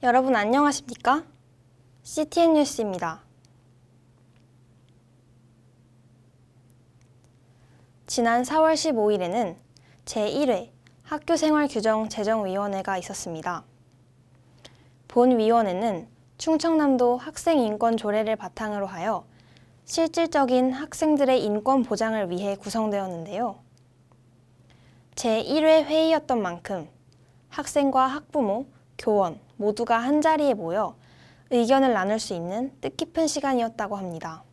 여러분 안녕하십니까? CTN 뉴스입니다. 지난 4월 15일에는 제1회 학교생활규정제정위원회가 있었습니다. 본 위원회는 충청남도 학생인권조례를 바탕으로 하여 실질적인 학생들의 인권 보장을 위해 구성되었는데요. 제1회 회의였던 만큼 학생과 학부모, 교원 모두가 한자리에 모여 의견을 나눌 수 있는 뜻깊은 시간이었다고 합니다.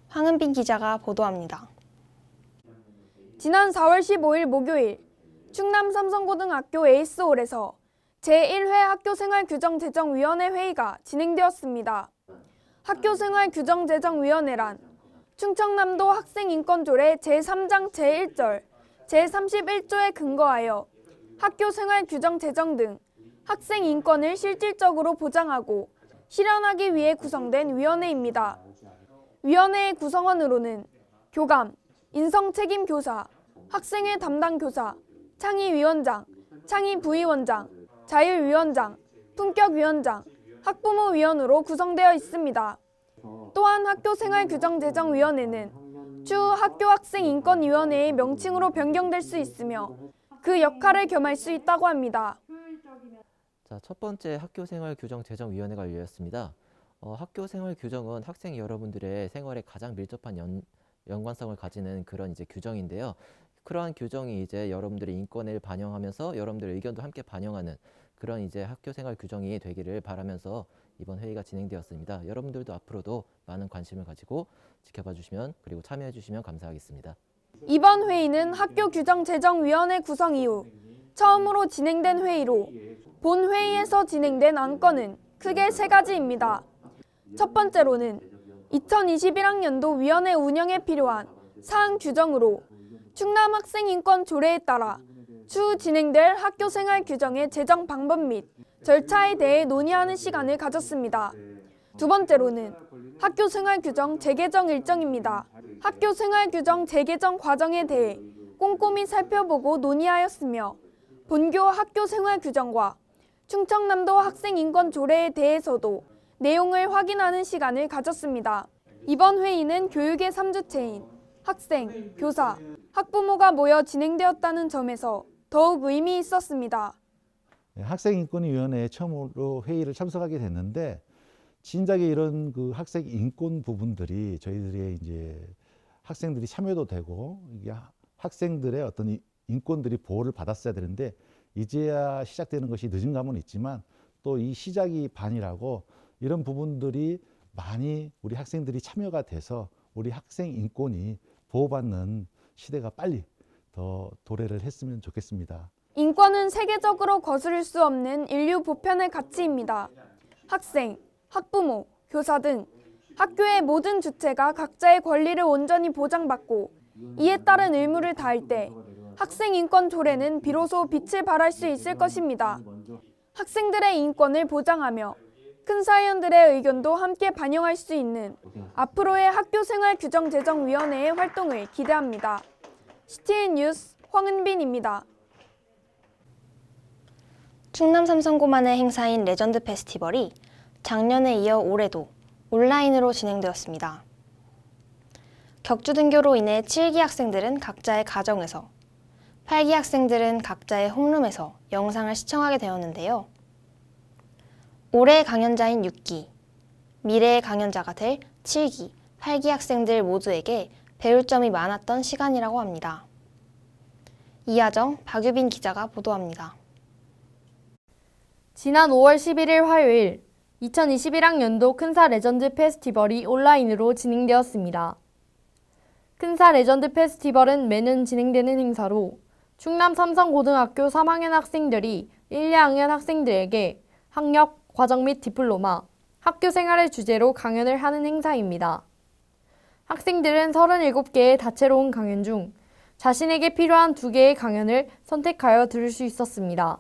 황은빈 기자가 보도합니다. 지난 4월 15일 목요일 충남 삼성고등학교 에이스홀에서 제1회 학교생활규정제정위원회 회의가 진행되었습니다. 학교생활규정제정위원회란 충청남도 학생인권조례 제3장 제1절, 제31조에 근거하여 학교생활규정 제정 등 학생 인권을 실질적으로 보장하고 실현하기 위해 구성된 위원회입니다. 위원회의 구성원으로는 교감, 인성책임교사, 학생회 담당 교사, 창의위원장, 창의부위원장, 자율위원장, 품격위원장, 학부모위원으로 구성되어 있습니다. 또한 학교생활규정제정위원회는 추후 학교학생인권위원회의 명칭으로 변경될 수 있으며 그 역할을 겸할 수 있다고 합니다. 자, 첫 번째 학교생활규정제정위원회가 열렸습니다. 학교생활규정은 학생 여러분들의 생활에 가장 밀접한 연관성을 가지는 그런 규정인데요. 그러한 규정이 여러분들의 인권을 반영하면서 여러분들의 의견도 함께 반영하는 그런 학교생활 규정이 되기를 바라면서 이번 회의가 진행되었습니다. 여러분들도 앞으로도 많은 관심을 가지고 지켜봐 주시면 그리고 참여해 주시면 감사하겠습니다. 이번 회의는 학교규정제정위원회 구성 이후 처음으로 진행된 회의로 본 회의에서 진행된 안건은 크게 세 가지입니다. 첫 번째로는 2021학년도 위원회 운영에 필요한 사항 규정으로 충남학생인권조례에 따라 추후 진행될 학교생활 규정의 제정 방법 및 절차에 대해 논의하는 시간을 가졌습니다. 두 번째로는 학교생활 규정 재개정 일정입니다. 학교생활 규정 재개정 과정에 대해 꼼꼼히 살펴보고 논의하였으며 본교 학교생활 규정과 충청남도 학생인권조례에 대해서도 내용을 확인하는 시간을 가졌습니다. 이번 회의는 교육의 3주체인 학생, 교사, 학부모가 모여 진행되었다는 점에서 더욱 의미 있었습니다. 학생인권위원회에 처음으로 회의를 참석하게 됐는데 진작에 이런 학생 인권 부분들이 저희들의 학생들이 참여도 되고 이게 학생들의 어떤 인권들이 보호를 받았어야 되는데 이제야 시작되는 것이 늦은 감은 있지만 또 이 시작이 반이라고 이런 부분들이 많이 우리 학생들이 참여가 돼서 우리 학생 인권이 보호받는 시대가 빨리 더 도래를 했으면 좋겠습니다. 인권은 세계적으로 거스를 수 없는 인류 보편의 가치입니다. 학생, 학부모, 교사 등 학교의 모든 주체가 각자의 권리를 온전히 보장받고 이에 따른 의무를 다할 때 학생인권조례는 비로소 빛을 발할 수 있을 것입니다. 학생들의 인권을 보장하며 큰 사연들의 의견도 함께 반영할 수 있는 앞으로의 학교생활규정제정위원회의 활동을 기대합니다. CTN 뉴스 황은빈입니다. 충남 삼성고만의 행사인 레전드 페스티벌이 작년에 이어 올해도 온라인으로 진행되었습니다. 격주등교로 인해 7기 학생들은 각자의 가정에서, 8기 학생들은 각자의 홈룸에서 영상을 시청하게 되었는데요. 올해의 강연자인 6기, 미래의 강연자가 될 7기, 8기 학생들 모두에게 배울 점이 많았던 시간이라고 합니다. 이하정, 박유빈 기자가 보도합니다. 지난 5월 11일 화요일 2021학년도 큰사 레전드 페스티벌이 온라인으로 진행되었습니다. 큰사 레전드 페스티벌은 매년 진행되는 행사로 충남 삼성고등학교 3학년 학생들이 1, 2학년 학생들에게 학력, 과정 및 디플로마, 학교 생활을 주제로 강연을 하는 행사입니다. 학생들은 37개의 다채로운 강연 중 자신에게 필요한 2개의 강연을 선택하여 들을 수 있었습니다.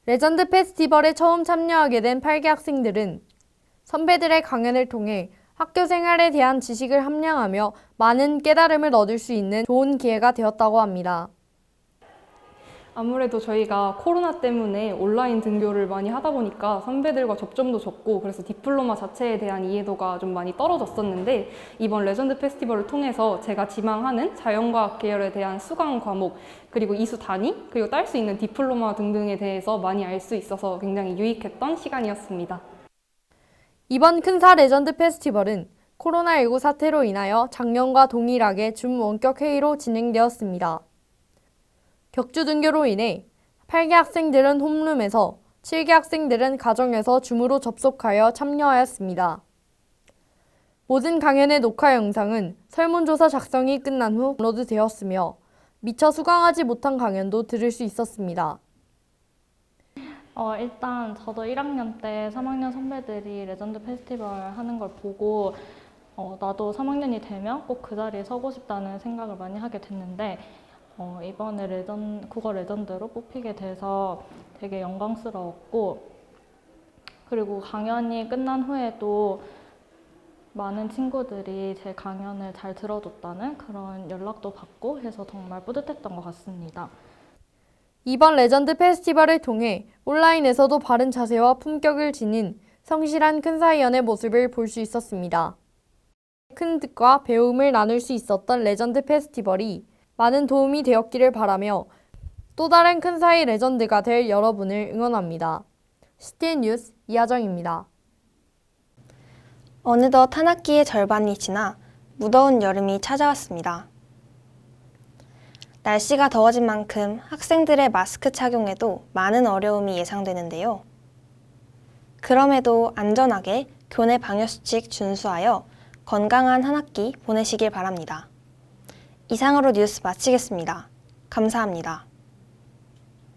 레전드 페스티벌에 처음 참여하게 된 8기 학생들은 선배들의 강연을 통해 학교 생활에 대한 지식을 함량하며 많은 깨달음을 얻을 수 있는 좋은 기회가 되었다고 합니다. 아무래도 저희가 코로나 때문에 온라인 등교를 많이 하다 보니까 선배들과 접점도 적고 그래서 디플로마 자체에 대한 이해도가 좀 많이 떨어졌었는데 이번 레전드 페스티벌을 통해서 제가 지망하는 자연과학 계열에 대한 수강 과목 그리고 이수 단위 그리고 딸 수 있는 디플로마 등등에 대해서 많이 알 수 있어서 굉장히 유익했던 시간이었습니다. 이번 큰사 레전드 페스티벌은 코로나19 사태로 인하여 작년과 동일하게 줌 원격 회의로 진행되었습니다. 격주 등교로 인해 8개 학생들은 홈룸에서 7개 학생들은 가정에서 줌으로 접속하여 참여하였습니다. 모든 강연의 녹화 영상은 설문조사 작성이 끝난 후 업로드되었으며 미처 수강하지 못한 강연도 들을 수 있었습니다. 일단 저도 1학년 때 3학년 선배들이 레전드 페스티벌 하는 걸 보고 나도 3학년이 되면 꼭 그 자리에 서고 싶다는 생각을 많이 하게 됐는데 이번에 국어 레전드로 뽑히게 돼서 되게 영광스러웠고 그리고 강연이 끝난 후에도 많은 친구들이 제 강연을 잘 들어줬다는 그런 연락도 받고 해서 정말 뿌듯했던 것 같습니다. 이번 레전드 페스티벌을 통해 온라인에서도 바른 자세와 품격을 지닌 성실한 큰사위원의 모습을 볼 수 있었습니다. 큰 뜻과 배움을 나눌 수 있었던 레전드 페스티벌이 많은 도움이 되었기를 바라며 또 다른 큰사위 레전드가 될 여러분을 응원합니다. CTN 뉴스 이하정입니다. 어느덧 한 학기의 절반이 지나 무더운 여름이 찾아왔습니다. 날씨가 더워진 만큼 학생들의 마스크 착용에도 많은 어려움이 예상되는데요. 그럼에도 안전하게 교내 방역수칙 준수하여 건강한 한 학기 보내시길 바랍니다. 이상으로 뉴스 마치겠습니다. 감사합니다.